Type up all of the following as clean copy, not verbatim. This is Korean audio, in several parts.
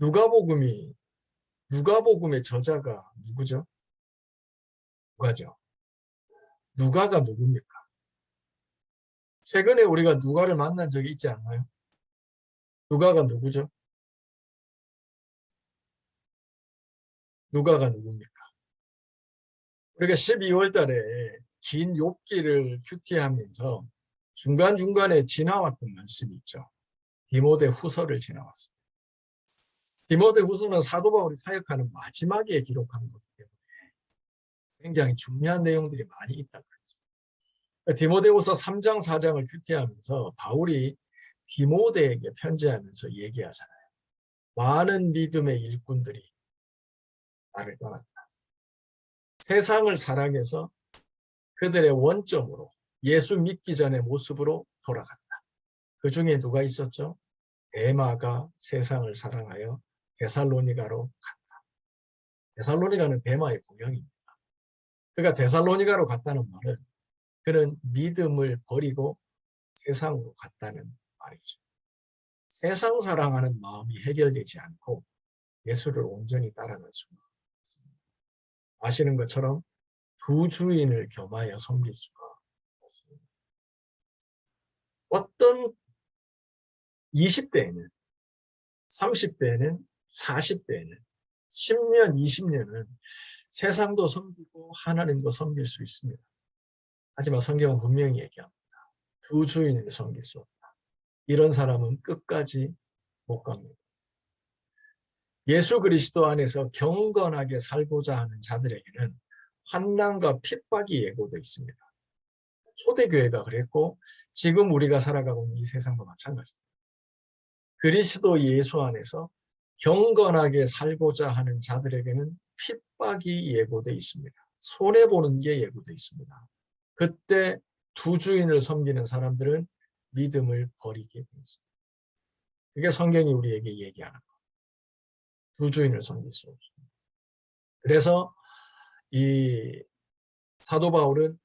누가복음의 저자가 누구죠? 누가죠. 누가가 누굽니까? 최근에 우리가 누가를 만난 적이 있지 않나요? 누가가 누구죠? 누가가 누굽니까? 우리가 12월 달에 긴 욥기를 큐티하면서 중간중간에 지나왔던 말씀이 있죠. 디모데 후서를 지나왔습니다. 디모데 후서는 사도 바울이 사역하는 마지막에 기록한 거기 때문에 굉장히 중요한 내용들이 많이 있다고 했죠. 디모데후서 3장, 4장을 큐티하면서 바울이 디모데에게 편지하면서 얘기하잖아요. 많은 믿음의 일꾼들이 나를 떠났다. 세상을 사랑해서 그들의 원점으로 예수 믿기 전의 모습으로 돌아갔다. 그 중에 누가 있었죠? 데마가 세상을 사랑하여 데살로니가로 갔다. 데살로니가는 데마의 고향입니다. 그러니까 데살로니가로 갔다는 말은 그는 믿음을 버리고 세상으로 갔다는 말이죠. 세상 사랑하는 마음이 해결되지 않고 예수를 온전히 따라갈 수가 없습니다. 아시는 것처럼 두 주인을 겸하여 섬길 수가 없습니다. 어떤 20대에는, 30대에는, 40대에는, 10년, 20년은 세상도 섬기고 하나님도 섬길 수 있습니다. 하지만 성경은 분명히 얘기합니다. 두 주인을 섬길 수 없다. 이런 사람은 끝까지 못 갑니다. 예수 그리스도 안에서 경건하게 살고자 하는 자들에게는 환난과 핍박이 예고되어 있습니다. 초대교회가 그랬고 지금 우리가 살아가고 있는 이 세상도 마찬가지입니다. 그리스도 예수 안에서 경건하게 살고자 하는 자들에게는 핍박이 예고되어 있습니다. 손해보는 게 예고되어 있습니다. 그때 두 주인을 섬기는 사람들은 믿음을 버리게 되어 있습니다. 그게 성경이 우리에게 얘기하는 거예요. 두 주인을 섬길 수 없습니다. 그래서 이 사도 바울은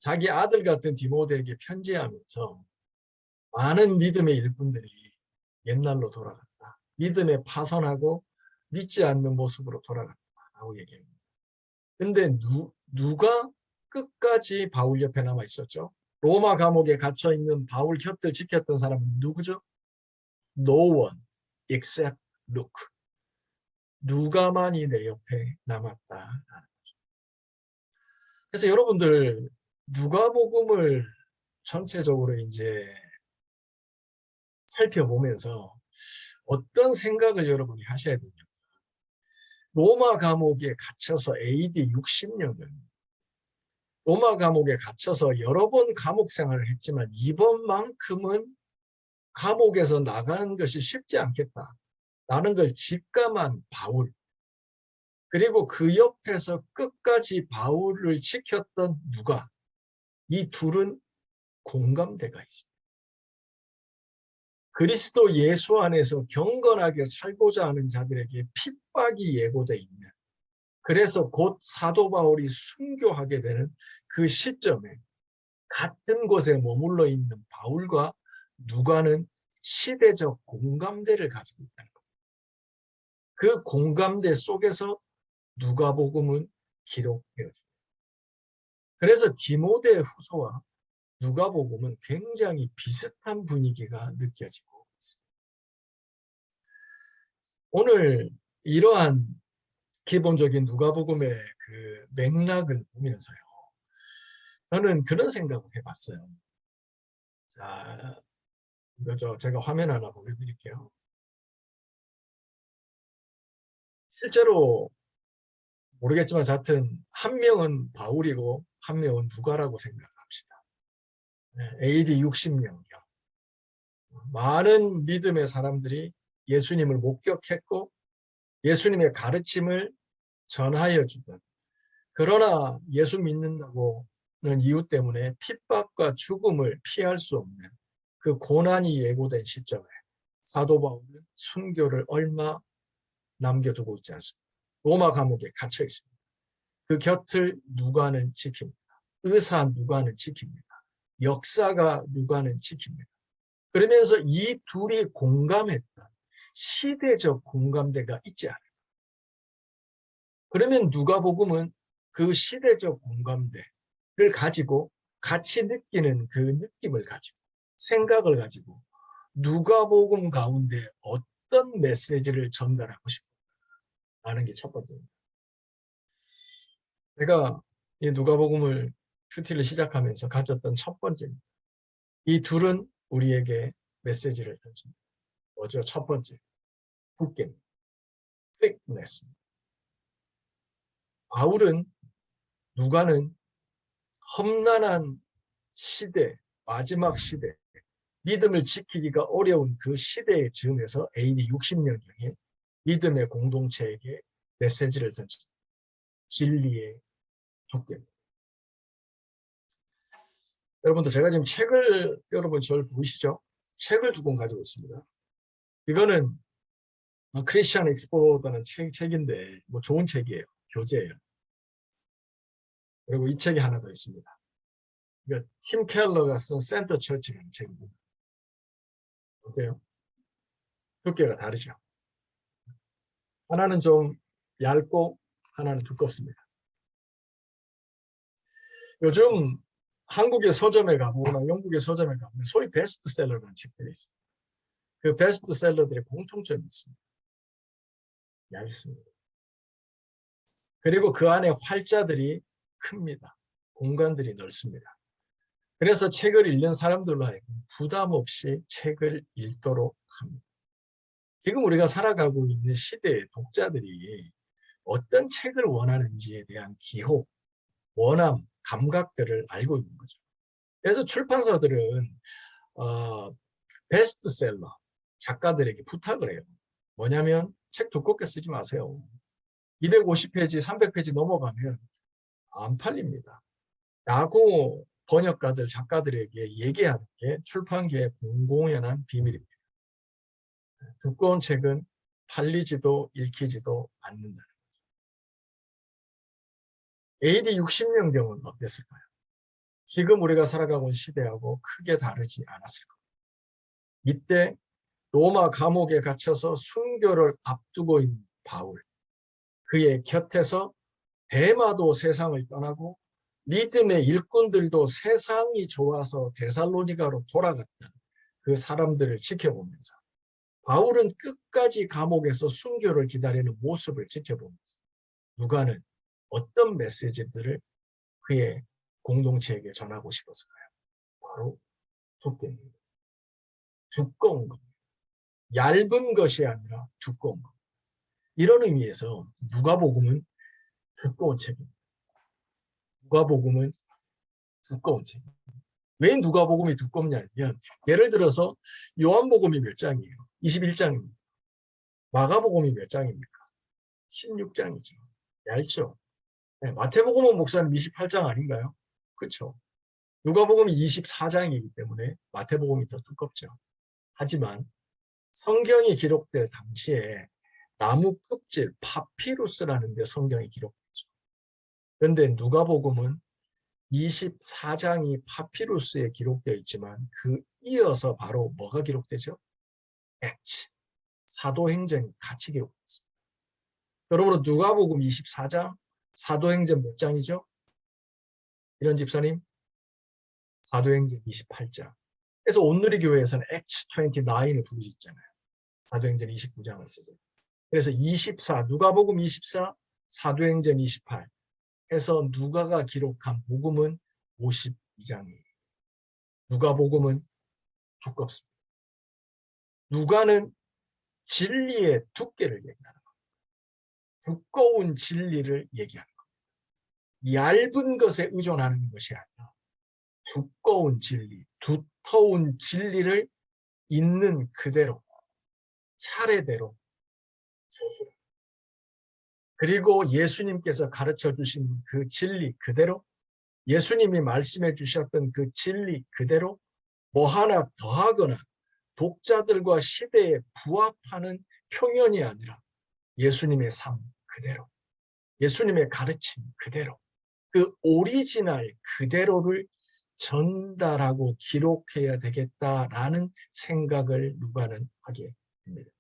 자기 아들 같은 디모데에게 편지하면서 많은 믿음의 일꾼들이 옛날로 돌아갔다. 믿음에 파선하고 믿지 않는 모습으로 돌아갔다라고 얘기합니다. 근데 누가 끝까지 바울 옆에 남아 있었죠? 로마 감옥에 갇혀 있는 바울 곁을 지켰던 사람은 누구죠? No one except Luke. 누가만이 내 옆에 남았다. 그래서 여러분들 누가복음을 전체적으로 이제 살펴보면서 어떤 생각을 여러분이 하셔야 되냐면 로마 감옥에 갇혀서 AD 60년은 로마 감옥에 갇혀서 여러 번 감옥 생활을 했지만 이번만큼은 감옥에서 나가는 것이 쉽지 않겠다라는 걸 직감한 바울, 그리고 그 옆에서 끝까지 바울을 지켰던 누가, 이 둘은 공감대가 있습니다. 그리스도 예수 안에서 경건하게 살고자 하는 자들에게 핍박이 예고되어 있는, 그래서 곧 사도 바울이 순교하게 되는 그 시점에 같은 곳에 머물러 있는 바울과 누가는 시대적 공감대를 가지고 있다는 겁니다. 그 공감대 속에서 누가복음은 기록되어집니다. 그래서 디모데 후서와 누가복음은 굉장히 비슷한 분위기가 느껴지고 있습니다. 오늘 이러한 기본적인 누가복음의 그 맥락을 보면서요, 저는 그런 생각을 해봤어요. 자, 이거 제가 화면 하나 보여드릴게요. 실제로 모르겠지만 하여튼 한 명은 바울이고 한 명은 누가라고 생각합시다. AD 60년경 많은 믿음의 사람들이 예수님을 목격했고 예수님의 가르침을 전하여 주던, 그러나 예수 믿는다고는 이유 때문에 핍박과 죽음을 피할 수 없는 그 고난이 예고된 시점에 사도 바울은 순교를 얼마 남겨두고 있지 않습니다. 로마 감옥에 갇혀 있습니다. 그 곁을 누가는 지킵니다. 의사 누가는 지킵니다. 역사가 누가는 지킵니다. 그러면서 이 둘이 공감했던, 시대적 공감대가 있지 않아요. 그러면 누가복음은 그 시대적 공감대를 가지고 같이 느끼는 그 느낌을 가지고 생각을 가지고 누가복음 가운데 어떤 메시지를 전달하고 싶다는 게 첫 번째입니다. 제가 이 누가복음을 큐티를 시작하면서 가졌던 첫 번째입니다. 이 둘은 우리에게 메시지를 던집니다. 뭐죠? 첫 번째, 굳게, thickness. 바울은, 누가는 험난한 시대, 마지막 시대, 믿음을 지키기가 어려운 그 시대의 즈음에서 AD 60년경에 믿음의 공동체에게 메시지를 던집니다. 진리의 도깨비. 여러분들 제가 지금 책을, 여러분 저를 보이시죠? 책을 두 권 가지고 있습니다. 이거는 크리스천 엑스플로러라는 책인데 뭐 좋은 책이에요. 교재예요. 그리고 이 책이 하나 더 있습니다. 이거 팀 켈러가 쓴 센터 처치라는 책입니다. 어때요? 두께가 다르죠. 하나는 좀 얇고 하나는 두껍습니다. 요즘 한국의 서점에 가보거나 영국의 서점에 가보면 소위 베스트셀러라는 책들이 있습니다. 그 베스트셀러들의 공통점이 있습니다. 얇습니다. 그리고 그 안에 활자들이 큽니다. 공간들이 넓습니다. 그래서 책을 읽는 사람들로 하여금 부담 없이 책을 읽도록 합니다. 지금 우리가 살아가고 있는 시대의 독자들이 어떤 책을 원하는지에 대한 기호, 원함, 감각들을 알고 있는 거죠. 그래서 출판사들은 베스트셀러 작가들에게 부탁을 해요. 뭐냐면 책 두껍게 쓰지 마세요. 250페이지, 300페이지 넘어가면 안 팔립니다. 라고 번역가들, 작가들에게 얘기하는 게 출판계의 공공연한 비밀입니다. 두꺼운 책은 팔리지도 읽히지도 않는다는 거죠. AD 60년경은 어땠을까요? 지금 우리가 살아가고 있는 시대하고 크게 다르지 않았을 겁니다. 이때 로마 감옥에 갇혀서 순교를 앞두고 있는 바울, 그의 곁에서 데마도 세상을 떠나고 믿음의 일꾼들도 세상이 좋아서 데살로니가로 돌아갔던 그 사람들을 지켜보면서 바울은 끝까지 감옥에서 순교를 기다리는 모습을 지켜보면서 누가는 어떤 메시지들을 그의 공동체에게 전하고 싶었을까요? 바로 두께입니다. 두꺼운 겁니다. 얇은 것이 아니라 두꺼운 것. 이런 의미에서 누가복음은 두꺼운 책입니다. 누가복음은 두꺼운 책. 왜 누가복음이 두껍냐면 예를 들어서 요한복음이 몇 장이에요? 21장입니다. 마가복음이 몇 장입니까? 16장이죠. 얇죠. 네, 마태복음은 목사님 28장 아닌가요? 그렇죠. 누가복음이 24장이기 때문에 마태복음이 더 두껍죠. 하지만 성경이 기록될 당시에 나무 껍질 파피루스라는 데 성경이 기록됐죠. 그런데 누가복음은 24장이 파피루스에 기록되어 있지만 그 이어서 바로 뭐가 기록되죠? 액츠, 사도행전이 같이 기록됐습니다. 그러므로 누가복음 24장, 사도행전 몇 장이죠? 이런 집사님? 사도행전 28장. 그래서 온누리교회에서는 액츠 29을 부르셨잖아요. 사도행전 29장을 쓰죠. 그래서 24, 누가복음 24, 사도행전 28 해서 누가가 기록한 복음은 52장이에요. 누가복음은 두껍습니다. 누가는 진리의 두께를 얘기하는 겁니다. 두꺼운 진리를 얘기하는 겁니다. 얇은 것에 의존하는 것이 아니라 두꺼운 진리, 두터운 진리를 있는 그대로, 차례대로 그리고 예수님께서 가르쳐 주신 그 진리 그대로, 예수님이 말씀해 주셨던 그 진리 그대로 뭐 하나 더하거나 독자들과 시대에 부합하는 표현이 아니라 예수님의 삶 그대로, 예수님의 가르침 그대로, 그 오리지널 그대로를 전달하고 기록해야 되겠다라는 생각을 누가는 하게 됩니다.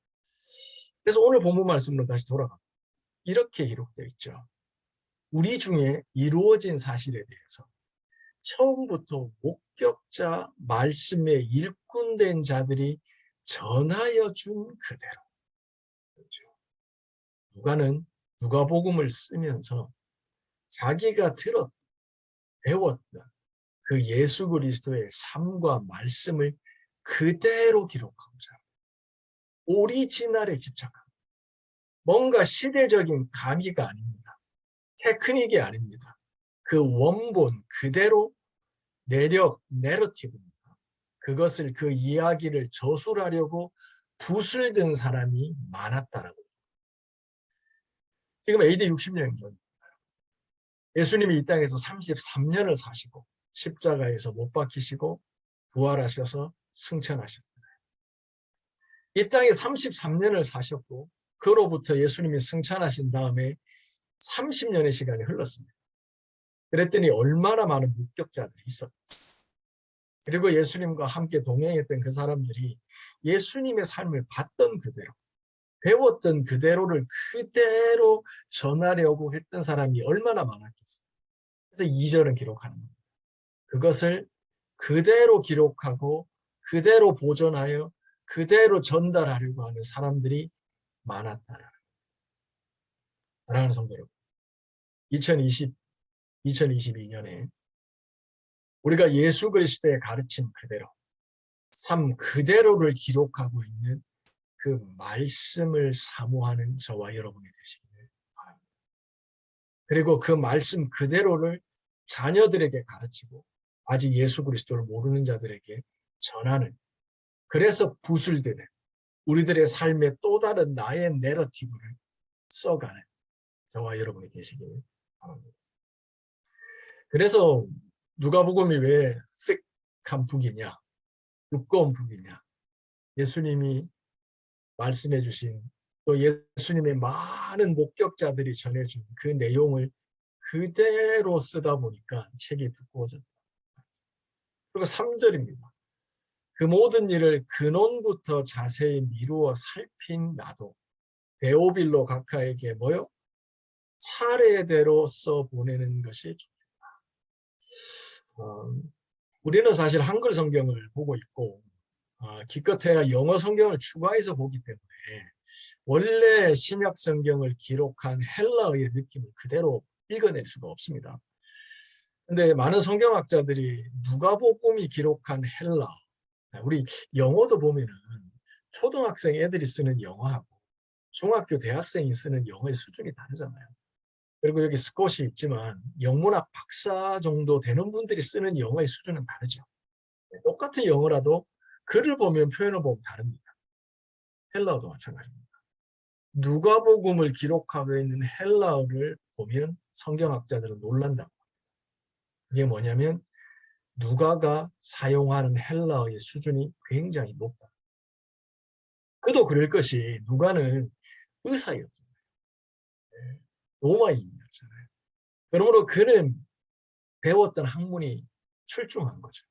그래서 오늘 본문 말씀으로 다시 돌아가. 이렇게 기록되어 있죠. 우리 중에 이루어진 사실에 대해서 처음부터 목격자 말씀에 일꾼된 자들이 전하여 준 그대로. 그렇죠. 누가복음을 쓰면서 자기가 배웠던 그 예수 그리스도의 삶과 말씀을 그대로 기록하고자 오리지널에 집착합니다. 뭔가 시대적인 가미가 아닙니다. 테크닉이 아닙니다. 그 원본 그대로 내러티브입니다. 그것을 그 이야기를 저술하려고 붓을 든 사람이 많았다라고. 지금 AD 60년 전 예수님이 이 땅에서 33년을 사시고 십자가에서 못 박히시고 부활하셔서 승천하셨잖아요. 이 땅에 33년을 사셨고 그로부터 예수님이 승천하신 다음에 30년의 시간이 흘렀습니다. 그랬더니 얼마나 많은 목격자들이 있었어요. 그리고 예수님과 함께 동행했던 그 사람들이 예수님의 삶을 봤던 그대로, 배웠던 그대로를 그대로 전하려고 했던 사람이 얼마나 많았겠어요. 그래서 2절은 기록하는 겁니다. 그것을 그대로 기록하고 그대로 보존하여 그대로 전달하려고 하는 사람들이 많았다라는 거예요. 사랑하는 성도 여러분, 2022년에 우리가 예수 그리스도의 가르침 그대로, 삶 그대로를 기록하고 있는 그 말씀을 사모하는 저와 여러분이 되시기를 바랍니다. 그리고 그 말씀 그대로를 자녀들에게 가르치고 아직 예수 그리스도를 모르는 자들에게 전하는, 그래서 붓을 드는 우리들의 삶의 또 다른 나의 내러티브를 써가는 저와 여러분이 되시기를 바랍니다. 그래서 누가복음이 왜 thick한 북이냐, 두꺼운 북이냐, 예수님이 말씀해 주신 또 예수님의 많은 목격자들이 전해준 그 내용을 그대로 쓰다 보니까 책이 두꺼워졌다. 그리고 3절입니다. 그 모든 일을 근원부터 자세히 미루어 살핀 나도 데오빌로 각하에게 뭐요? 차례대로 써보내는 것이 좋겠다. 우리는 사실 한글 성경을 보고 있고 기껏해야 영어 성경을 추가해서 보기 때문에 원래 신약 성경을 기록한 헬라어의 느낌을 그대로 읽어낼 수가 없습니다. 근데 많은 성경학자들이 누가복음이 기록한 헬라어, 우리 영어도 보면은 초등학생 애들이 쓰는 영어하고 중학교 대학생이 쓰는 영어의 수준이 다르잖아요. 그리고 여기 스콧이 있지만 영문학 박사 정도 되는 분들이 쓰는 영어의 수준은 다르죠. 똑같은 영어라도 글을 보면 표현을 보면 다릅니다. 헬라어도 마찬가지입니다. 누가복음을 기록하고 있는 헬라어를 보면 성경학자들은 놀란다고 합니다. 이게 뭐냐면 누가가 사용하는 헬라어의 수준이 굉장히 높다. 그도 그럴 것이 누가는 의사였잖아요. 로마인이었잖아요. 그러므로 그는 배웠던 학문이 출중한 거죠.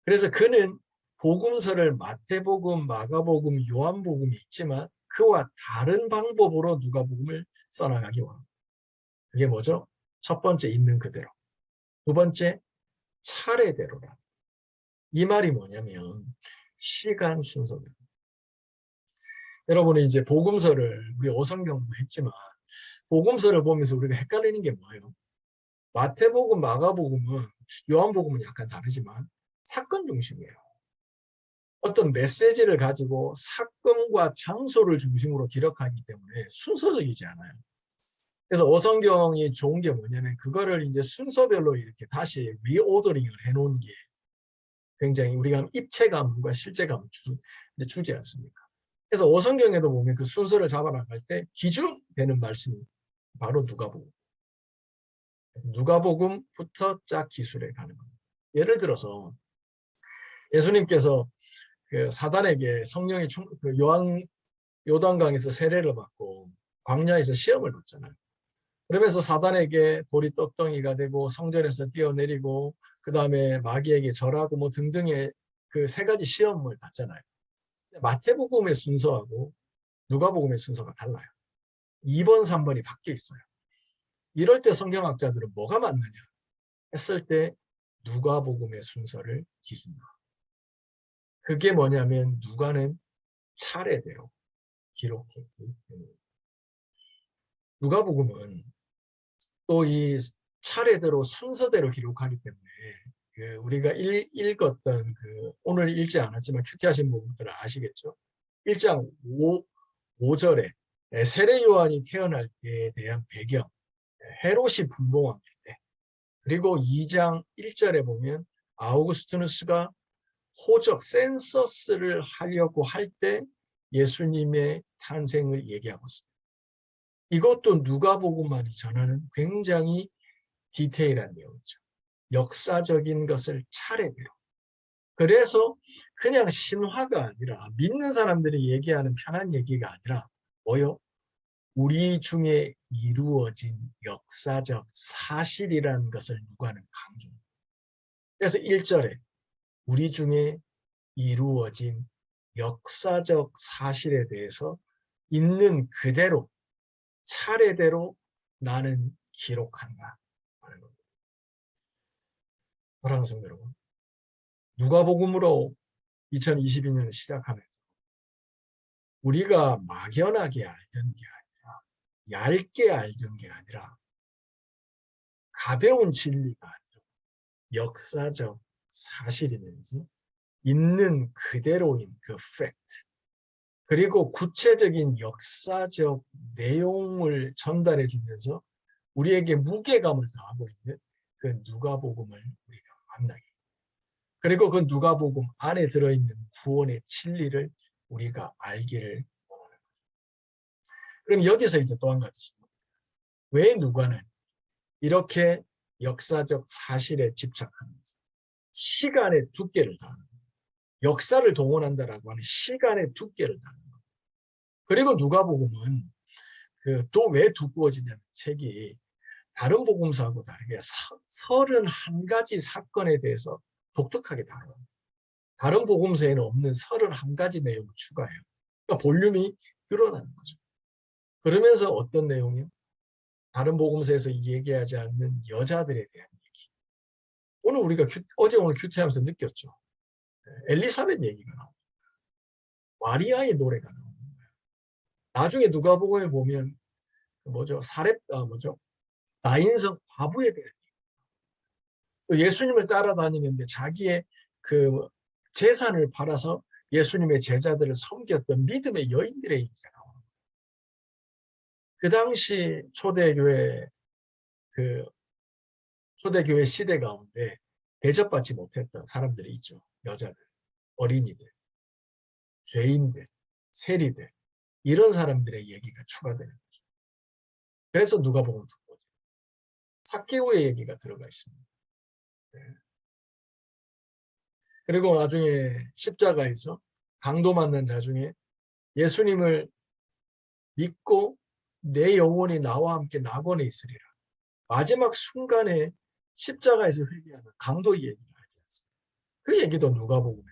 그래서 그는 복음서를 마태복음, 마가복음, 요한복음이 있지만 그와 다른 방법으로 누가복음을 써나가기 원합니다. 그게 뭐죠? 첫 번째 있는 그대로. 두 번째 차례대로라. 이 말이 뭐냐면 시간 순서대로. 여러분이 이제 복음서를 우리 오성경도 했지만 복음서를 보면서 우리가 헷갈리는 게 뭐예요? 마태복음, 마가복음은 요한복음은 약간 다르지만 사건 중심이에요. 어떤 메시지를 가지고 사건과 장소를 중심으로 기록하기 때문에 순서적이지 않아요. 그래서 오성경이 좋은 게 뭐냐면 그거를 이제 순서별로 이렇게 다시 리오더링을 해놓은 게 굉장히 우리가 입체감과 실제감을 주지 않습니까? 그래서 오성경에도 보면 그 순서를 잡아나갈 때 기준되는 말씀이 바로 누가복음. 누가복음부터 짝 기술에 가는 겁니다. 예를 들어서 예수님께서 그 사단에게 성령이 요단강에서 세례를 받고 광야에서 시험을 받잖아요. 그러면서 사단에게 돌이 떡덩이가 되고 성전에서 뛰어내리고 그 다음에 마귀에게 절하고 뭐 등등의 그 세 가지 시험을 받잖아요. 마태복음의 순서하고 누가복음의 순서가 달라요. 2번, 3번이 바뀌어 있어요. 이럴 때 성경학자들은 뭐가 맞느냐 했을 때 누가복음의 순서를 기준으로. 그게 뭐냐면 누가는 차례대로 기록했기 때문에. 누가복음은 또 이 차례대로 순서대로 기록하기 때문에 우리가 읽었던 오늘 읽지 않았지만 큐티하신 분들은 아시겠죠? 1장 5절에 세례 요한이 태어날 때에 대한 배경, 헤롯이 분봉왕일 때, 그리고 2장 1절에 보면 아우구스투누스가 호적 센서스를 하려고 할 때 예수님의 탄생을 얘기하고 있습니다. 이것도 누가복음만이 전하는 굉장히 디테일한 내용이죠. 역사적인 것을 차례대로. 그래서 그냥 신화가 아니라 믿는 사람들이 얘기하는 편한 얘기가 아니라 뭐요? 우리 중에 이루어진 역사적 사실이라는 것을 누가는 강조합니다. 그래서 1절에 우리 중에 이루어진 역사적 사실에 대해서 있는 그대로 차례대로 나는 기록한다. 사랑하는 성도 여러분, 누가복음으로 2022년을 시작하면서 우리가 막연하게 알던 게 아니라 얇게 알던 게 아니라 가벼운 진리가 아니라 역사적 사실이면서 있는 그대로인 그 팩트 그리고 구체적인 역사적 내용을 전달해 주면서 우리에게 무게감을 더하고 있는 그 누가복음을 우리가 만나게 그리고 그 누가복음 안에 들어있는 구원의 진리를 우리가 알기를 원하는 거죠. 그럼 여기서 이제 또 한 가지 왜 누가는 이렇게 역사적 사실에 집착하면서 시간의 두께를 다하는 거예요. 역사를 동원한다라고 하는 시간의 두께를 다하는 거예요. 그리고 누가복음은 또 왜 두꺼워지냐면 책이 다른 복음서하고 다르게 31가지 사건에 대해서 독특하게 다뤄요. 다른 복음서에는 없는 31가지 내용을 추가해요. 그러니까 볼륨이 늘어나는 거죠. 그러면서 어떤 내용이요? 다른 복음서에서 얘기하지 않는 여자들에 대한 얘기. 오늘 우리가 오늘 큐티하면서 느꼈죠. 엘리사벳 얘기가 나옵니다. 마리아의 노래가 나옵니다. 나중에 누가복음에 보면 나인성 과부에 대한 얘기. 예수님을 따라다니는데 자기의 재산을 팔아서 예수님의 제자들을 섬겼던 믿음의 여인들의 얘기가 나옵니다. 그 당시 초대교회 시대 가운데 대접받지 못했던 사람들이 있죠. 여자들, 어린이들, 죄인들, 세리들 이런 사람들의 얘기가 추가되는 거죠. 그래서 누가복음 듣고 삭개오의 얘기가 들어가 있습니다. 네. 그리고 나중에 십자가에서 강도 만난 자 중에 예수님을 믿고 내 영혼이 나와 함께 낙원에 있으리라. 마지막 순간에 십자가에서 회개하는 강도의 얘기를 하지 않습니다. 그 얘기도 누가복음에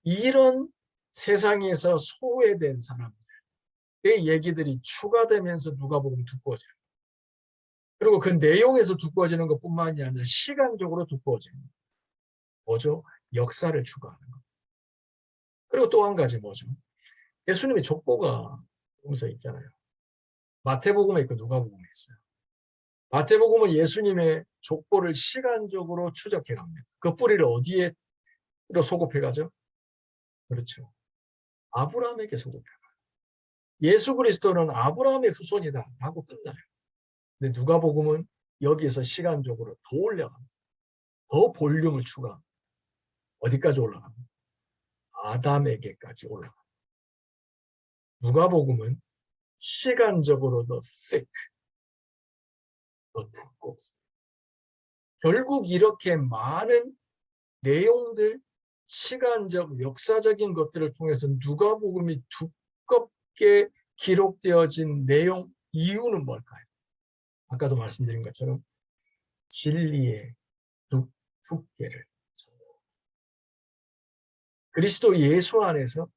이런 세상에서 소외된 사람들의 얘기들이 추가되면서 누가복음이 두꺼워져요. 그리고 그 내용에서 두꺼워지는 것뿐만이 아니라 시간적으로 두꺼워지는 거예요. 뭐죠? 역사를 추가하는 것. 그리고 또 한 가지 뭐죠? 예수님의 족보가 복음서에 있잖아요. 마태복음에 있고 누가복음에 있어요. 마태복음은 예수님의 족보를 시간적으로 추적해 갑니다. 그 뿌리를 어디에 소급해 가죠? 그렇죠. 아브라함에게 소급해 가요. 예수 그리스도는 아브라함의 후손이다 하고 끝나요. 근데 누가복음은 여기에서 시간적으로 더 올라갑니다. 더 볼륨을 추가합니다. 어디까지 올라갑니다? 아담에게까지 올라갑니다. 누가복음은 시간적으로 더 thick, 더 두껍습니다. 결국 이렇게 많은 내용들, 시간적, 역사적인 것들을 통해서 누가복음이 두껍게 기록되어진 내용, 이유는 뭘까요? 아까도 말씀드린 것처럼 진리의 두께를 그리스도 예수 안에서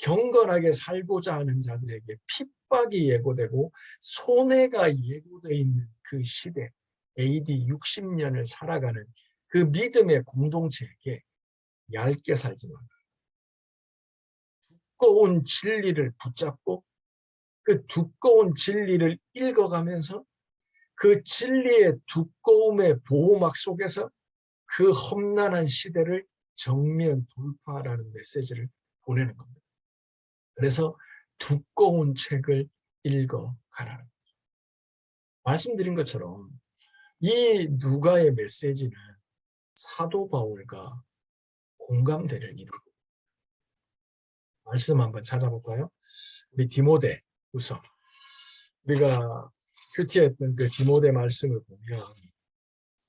경건하게 살고자 하는 자들에게 핍박이 예고되고 손해가 예고되어 있는 그 시대, AD 60년을 살아가는 그 믿음의 공동체에게 얇게 살지 말라. 두꺼운 진리를 붙잡고 그 두꺼운 진리를 읽어가면서 그 진리의 두꺼움의 보호막 속에서 그 험난한 시대를 정면 돌파하라는 메시지를 보내는 겁니다. 그래서 두꺼운 책을 읽어가라는 거죠. 말씀드린 것처럼 이 누가의 메시지는 사도 바울과 공감대를 이루고, 말씀 한번 찾아볼까요? 우리 디모데 후서, 우리가 큐티했던 그 디모데 말씀을 보면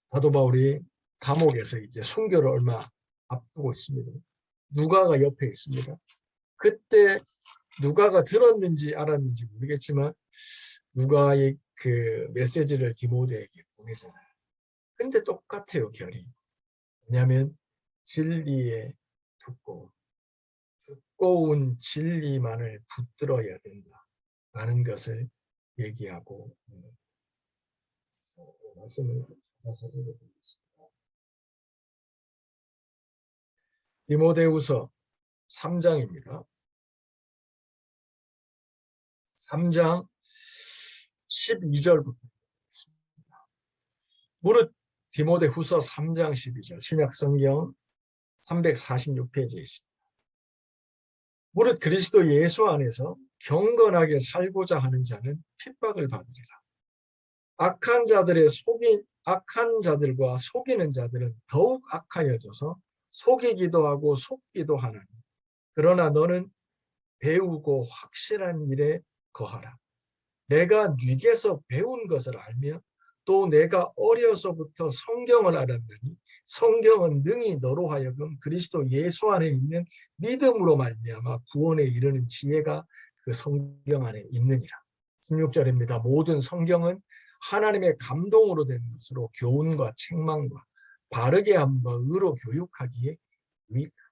사도 바울이 감옥에서 이제 순교를 얼마 앞두고 있습니다. 누가가 옆에 있습니다. 그때 누가가 들었는지 알았는지 모르겠지만 누가의 그 메시지를 디모데에게 보내잖아요. 근데 똑같아요, 결이. 왜냐하면 진리의 두꺼운 진리만을 붙들어야 된다라는 것을 얘기하고 말씀을 찾아서 읽어드리겠습니다. 디모데후서 3장입니다. 3장 12절부터 읽겠습니다. 무릇 디모데후서 3장 12절, 신약성경 346페이지에 있습니다. 무릇 그리스도 예수 안에서 경건하게 살고자 하는 자는 핍박을 받으리라. 악한 자들과 속이는 자들은 더욱 악하여져서 속이기도 하고 속기도 하나니, 그러나 너는 배우고 확실한 일에 거하라. 내가 네게서 배운 것을 알며 또 내가 어려서부터 성경을 알았더니 성경은 능히 너로 하여금 그리스도 예수 안에 있는 믿음으로 말미암아 구원에 이르는 지혜가 그 성경 안에 있느니라. 16절입니다. 모든 성경은 하나님의 감동으로 된 것으로 교훈과 책망과 바르게 함과 의로 교육하기에 유익하다.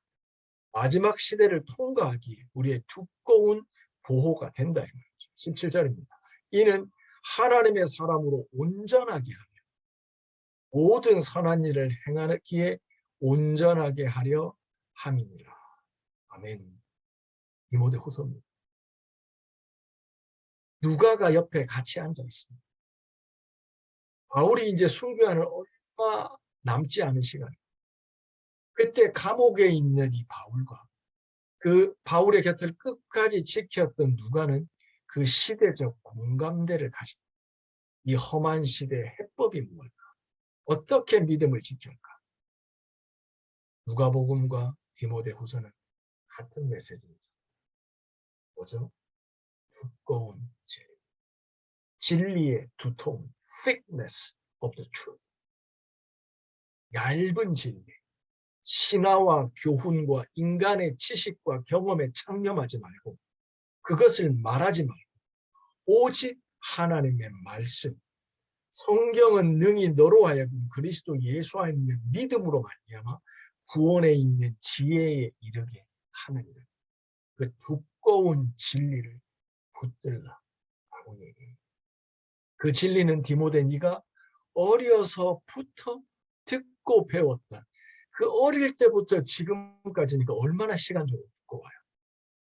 마지막 시대를 통과하기에 우리의 두꺼운 보호가 된다 이 말이죠. 17절입니다. 이는 하나님의 사람으로 온전하게 하며 모든 선한 일을 행하기에 온전하게 하려 함이니라. 아멘. 디모데 후서입니다. 누가가 옆에 같이 앉아 있습니다. 바울이 이제 순교하는 얼마 남지 않은 시간, 그때 감옥에 있는 이 바울과 그 바울의 곁을 끝까지 지켰던 누가는 그 시대적 공감대를 가지고 이 험한 시대의 해법이 무엇일까? 어떻게 믿음을 지킬까? 누가복음과 디모데후서는 같은 메시지입니다. 뭐죠? 두꺼운 진리. 진리의 두터움, thickness of the truth. 얇은 진리. 신화와 교훈과 인간의 지식과 경험에 창념하지 말고 그것을 말하지 말고 오직 하나님의 말씀, 성경은 능히 너로 하여금 그리스도 예수 안에 있는 믿음으로 말미암아 구원에 있는 지혜에 이르게 하느니라. 그 두꺼운 진리를 붙들라라고 얘기해요. 그 진리는 디모데 네가 어려서부터 듣고 배웠던 그 어릴 때부터 지금까지니까 얼마나 시간적으로 두꺼워요.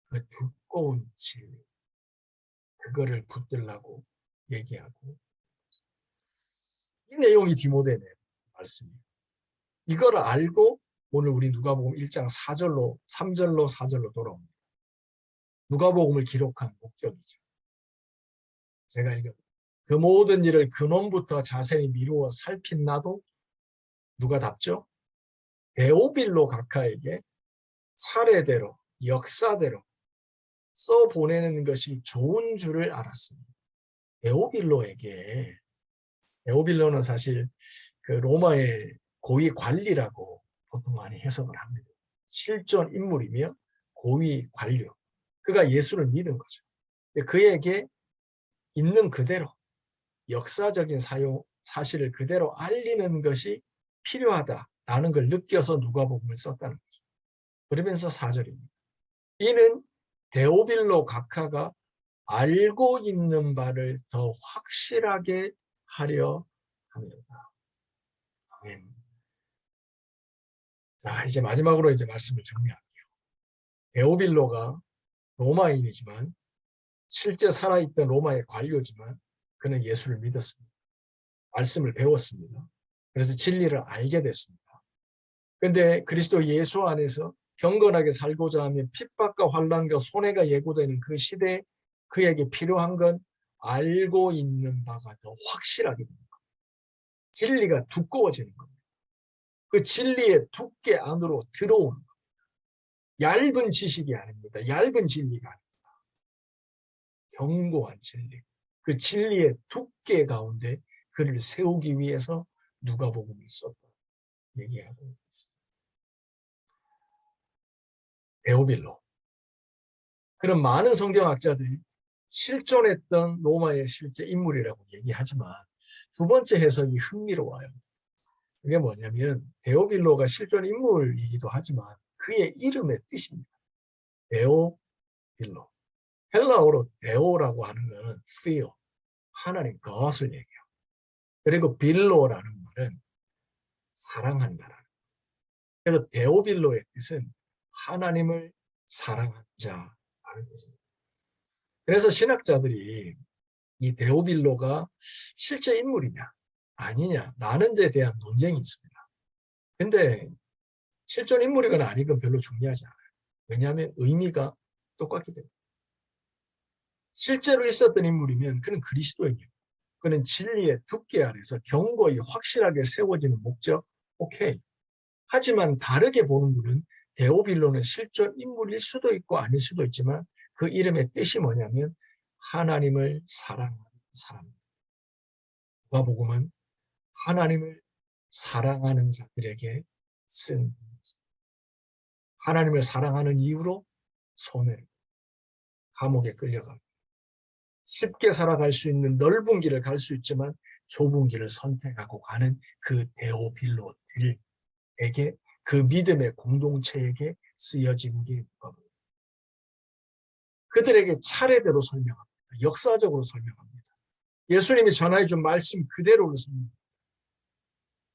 그 두꺼운 진리, 그거를 붙들라고 얘기하고, 이 내용이 디모데 말씀이에요. 이걸 알고 오늘 우리 누가복음 1장 4절로 3절로 4절로 돌아옵니다. 누가복음을 기록한 목적이죠. 제가 읽어요. 그 모든 일을 근원부터 자세히 미루어 살핀 나도 누가 답죠? 데오빌로 각하에게 차례대로 역사대로 써보내는 것이 좋은 줄을 알았습니다. 데오빌로는 사실 그 로마의 고위 관리라고 보통 많이 해석을 합니다. 실존 인물이며 고위 관료. 그가 예수를 믿은 거죠. 그에게 있는 그대로 역사적인 사실을 그대로 알리는 것이 필요하다라는 걸 느껴서 누가복음을 썼다는 거죠. 그러면서 4절입니다. 이는 데오빌로 각하가 알고 있는 바를 더 확실하게 하려 합니다. 아멘. 자, 이제 마지막으로 이제 말씀을 정리할게요. 데오빌로가 로마인이지만 실제 살아있던 로마의 관료지만 그는 예수를 믿었습니다. 말씀을 배웠습니다. 그래서 진리를 알게 됐습니다. 그런데 그리스도 예수 안에서 경건하게 살고자 하면 핍박과 환난과 손해가 예고되는 그 시대에 그에게 필요한 건 알고 있는 바가 더 확실하게 됩니다. 진리가 두꺼워지는 겁니다. 그 진리의 두께 안으로 들어오는 겁니다. 얇은 지식이 아닙니다. 얇은 진리가 아닙니다. 견고한 진리. 그 진리의 두께 가운데 그를 세우기 위해서 누가복음을 썼다 얘기하고 있습니다. 데오빌로. 그런 많은 성경학자들이 실존했던 로마의 실제 인물이라고 얘기하지만 두 번째 해석이 흥미로워요. 그게 뭐냐면 데오빌로가 실존 인물이기도 하지만 그의 이름의 뜻입니다. 데오빌로. 헬라어로 데오라고 하는 것은 fear, 하나님 것을 얘기해요. 그리고 빌로라는 말은 사랑한다라는 거예요. 그래서 데오빌로의 뜻은 하나님을 사랑한 자라는 것입니다. 그래서 신학자들이 이 데오빌로가 실제 인물이냐 아니냐 라는 데 대한 논쟁이 있습니다. 근데 실존 인물이거나 아니건 별로 중요하지 않아요. 왜냐하면 의미가 똑같기 때문에. 실제로 있었던 인물이면 그는 그리스도인이에요. 그는 진리의 두께 아래서 견고히 확실하게 세워지는 목적, 오케이. 하지만 다르게 보는 분은 데오빌로는 실존 인물일 수도 있고 아닐 수도 있지만 그 이름의 뜻이 뭐냐면 하나님을 사랑하는 사람. 누가복음은 하나님을 사랑하는 자들에게 쓴 하나님을 사랑하는 이유로 손해를 감옥에 끌려가고 쉽게 살아갈 수 있는 넓은 길을 갈 수 있지만 좁은 길을 선택하고 가는 그 데오빌로들에게 그 믿음의 공동체에게 쓰여진 게 누가복음. 그들에게 차례대로 설명합니다. 역사적으로 설명합니다. 예수님이 전하여준 말씀 그대로를 설명합니다.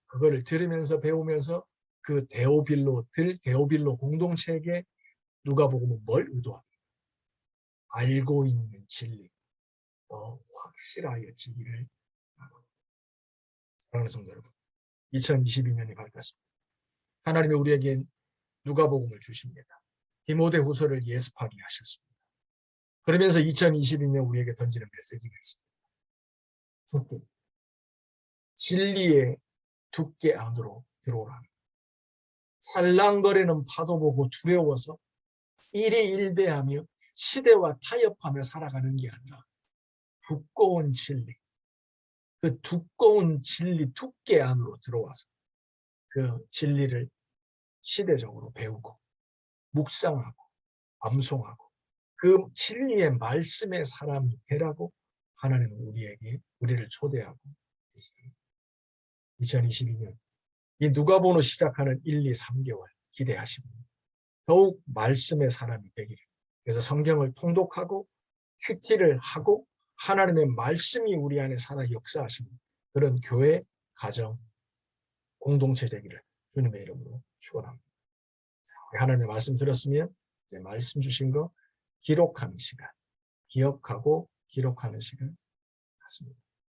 그거를 들으면서 배우면서 그 데오빌로 공동체에게 누가복음은 뭘 의도합니까? 알고 있는 진리, 더 확실하여지기를 바랍니다. 사랑하는 성도 여러분, 2022년이 밝았습니다. 하나님이 우리에게 누가복음을 주십니다. 디모데후서를 예습하게 하셨습니다. 그러면서 2022년 우리에게 던지는 메시지가 있습니다. 두께, 진리의 두께 안으로 들어오라. 살랑거리는 파도 보고 두려워서 일희일비하며 시대와 타협하며 살아가는 게 아니라 두꺼운 진리, 그 두꺼운 진리 두께 안으로 들어와서 그 진리를 시대적으로 배우고 묵상하고 암송하고 그 진리의 말씀의 사람이 되라고 하나님은 우리를 초대하고 계십니다. 2022년 이 누가복음으로 시작하는 1, 2, 3개월 기대하십니다. 더욱 말씀의 사람이 되기를. 그래서 성경을 통독하고 큐티를 하고 하나님의 말씀이 우리 안에 살아 역사하시는 그런 교회, 가정, 공동체 되기를 주님의 이름으로 축원합니다. 하나님의 말씀 들었으면 이제 말씀 주신 거 기록하는 시간, 기억하고 기록하는 시간 같습니다.